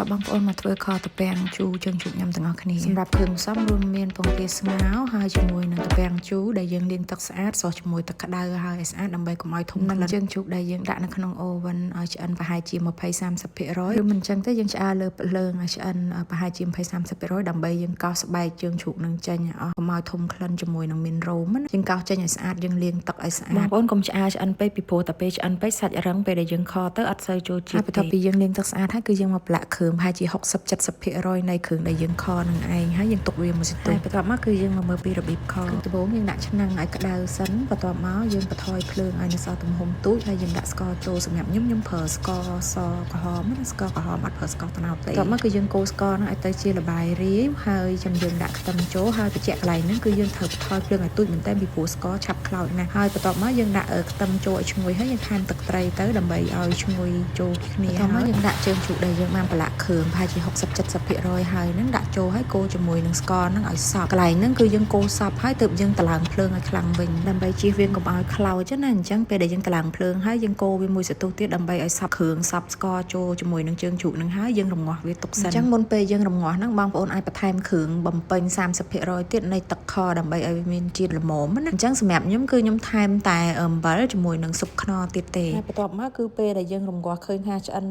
តបងប្អូនមកធ្វើខតាពាំងជូរជើងជូរញ៉ាំទាំងអស់គ្នាសម្រាប់គ្រឿងផ្សំរួមមានពងទាស្ងោរហើយជាមួយនឹងតាពាំងជូរដែលយើងលាងទឹកស្អាតសោះជាមួយទឹកក្តៅហើយឲ្យស្អាតដើម្បីកុំឲ្យធំនឹងជើងជូរដែលយើងដាក់នៅក្នុងអូវិនឲ្យឆ្អិនប្រហែលជា20-30%ឬមិនចឹងទេយើងឆ្អើរលើភ្លើងឲ្យឆ្អិនប្រហែលជា20-30%ដើម្បីយើងកោសស្បែកជើងជូរនឹងចេញអស់កុំឲ្យធំក្លិនជាមួយនឹងមានរោមយើងកោសចេញឲ្យស្អាតយើងលាងទឹកឲ្យស្អាតបងប្អូនកុំឆ្អើរឆ្អិនពេកពីព្រោះតែពេលឆ្អិនពេកសាច់រឹងពេលដែលយើងខទៅអត់សូវចូលជាតិបន្ទាប់ពីយើងលាងទឹកស្អាតហើយគឺយើងមកប្រឡាក់គ្រឿងប្រហែលជា60-70% នៃគ្រឿងដែលយើងខនឹងឯងហើយយើងទុកវាមួយសន្ទុះបន្ទាប់មកគឺយើងមកមើលពីរបៀបខដំបូងយើងដាក់ឆ្នាំងឲ្យក្តៅសិនបន្ទាប់មកយើងបន្ថយភ្លើងឲ្យនៅសល់ទំហំទូចហើយយើងដាក់ស្ករចូលសម្រាប់ខ្ញុំប្រើស្ករសក្រហមណាស្ករក្រហមអត់ប្រើស្ករត្នោតទេបន្ទាប់មកគឺយើងកូរស្ករហ្នឹងឲ្យទៅជាល្បាយរាយហើយចាំយើងដាក់ខ្ទឹមចូលហើយបញ្ជាក់កន្លែងហ្នឹងគឺយើងត្រូវបន្ថយភ្លើងឲ្យទូចមែនតើពីព្រោះស្ករឆាប់ខ្លោចណាស់ហើយបន្ទាប់មកយើងដាក់ខ្ទឹមចូលឲ្យឈ្ងុយហើយយើងថែមទឹកត្រីទៅដើម្បីឲ្យឈ្ងុយចូលគ្នាហើយយើងដាក់ជើងជ្រូកដែលយើងបានប្រឡាក់គ្រឿងប្រហែលជា60-70% ហើយហ្នឹងដាក់ចូលហើយកូរជាមួយនឹងស្ករហ្នឹងឲ្យសព្វកន្លែងហ្នឹងគឺយើងកូរសព្វហើយទើបយើងតម្លើងភ្លើងឲ្យខ្លាំងវិញដើម្បីជៀសវាងកុំឲ្យខ្លោចណាអញ្ចឹងពេលដែលយើងតម្លើងភ្លើងហើយយើងកូរវាមួយសន្ទុះទៀតដើម្បីឲ្យសព្វគ្រឿងសព្វស្ករចូលជាមួយនឹងជើងជ្រូកហ្នឹងហើយយើងរំងាស់វាទុកសិនអញ្ចឹងមុនពេលយើងរំងាស់ហ្នឹងបងប្អូនអាចបន្ថែមគ្រឿងបំពេញ30%ទៀតនៃទឹកខដើម្បីឲ្យមានជាតិល្មមណាអញ្ចឹងសម្រាប់ខ្ញុំគឺខ្ញុំថែមតែអំបិលជាមួយនឹងស៊ុបខ្នុរទៀតទេហើយបន្ទាប់មកគឺពេលដែលយើងរំងាស់ឃើញថាឆ្អិន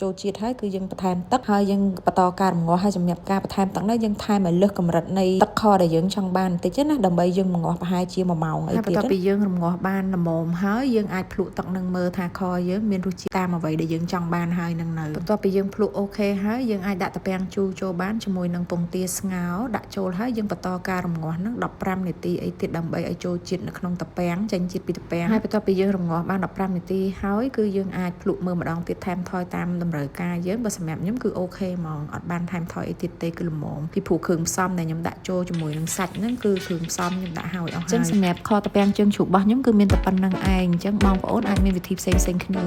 ចូលជាតិហើយគឺយើងបន្ថែមទឹកហើយយើងបន្តការរំងាស់ហើយសម្រាប់ការបន្ថែមទឹកនេះយើងថែមឲ្យលើសកម្រិតនៃទឹកខដែលយើងចង់បានបន្តិចណាដើម្បីយើងរំងាស់ប្រហែលជា1ម៉ោងអីទៀតបន្ទាប់ពីយើងរំងាស់បានល្មមហើយយើងអាចភ្លក់ទឹកនឹងមើលថាខយើងមានរសជាតិតាមអ្វីដែលយើងចង់បានហើយនឹងនៅបន្ទាប់ពីយើងភ្លក់អូខេហើយយើងអាចដាក់តាពាំងជូរចូលបានជាមួយនឹងពងទាស្ងោរដាក់ចូលហើយយើងបន្តការរំងាស់នឹង15នាទីអីទៀតដើម្បីឲ្យចូលជាតិនៅក្នុងតាពាំងចេញជាតិពីតាពាំងហើយបន្ទាប់ពីយើងរំងាស់បាន15នាទីហើយគឺយើងអាចភ្លក់មើលម្ដងទៀតថែមថយតាមតម្រូវការយើងបើសម្រាប់ខ្ញុំគឺអូខេហ្មងអត់បានថែមថយអីទៀតទេគឺល្មមពីព្រោះគ្រឿងផ្សំដែលខ្ញុំដាក់ចូលជាមួយនឹងសាច់ហ្នឹងគឺគ្រឿងផ្សំខ្ញុំដាក់ហើយអស់ហើយអញ្ចឹងសម្រាប់ខតាពាំងជើងជ្រូករបស់ខ្ញុំគឺមានតែប៉ុណ្្នឹងឯងអញ្ចឹងបងប្អូនអាចមានវិធីផ្សេងៗគ្នា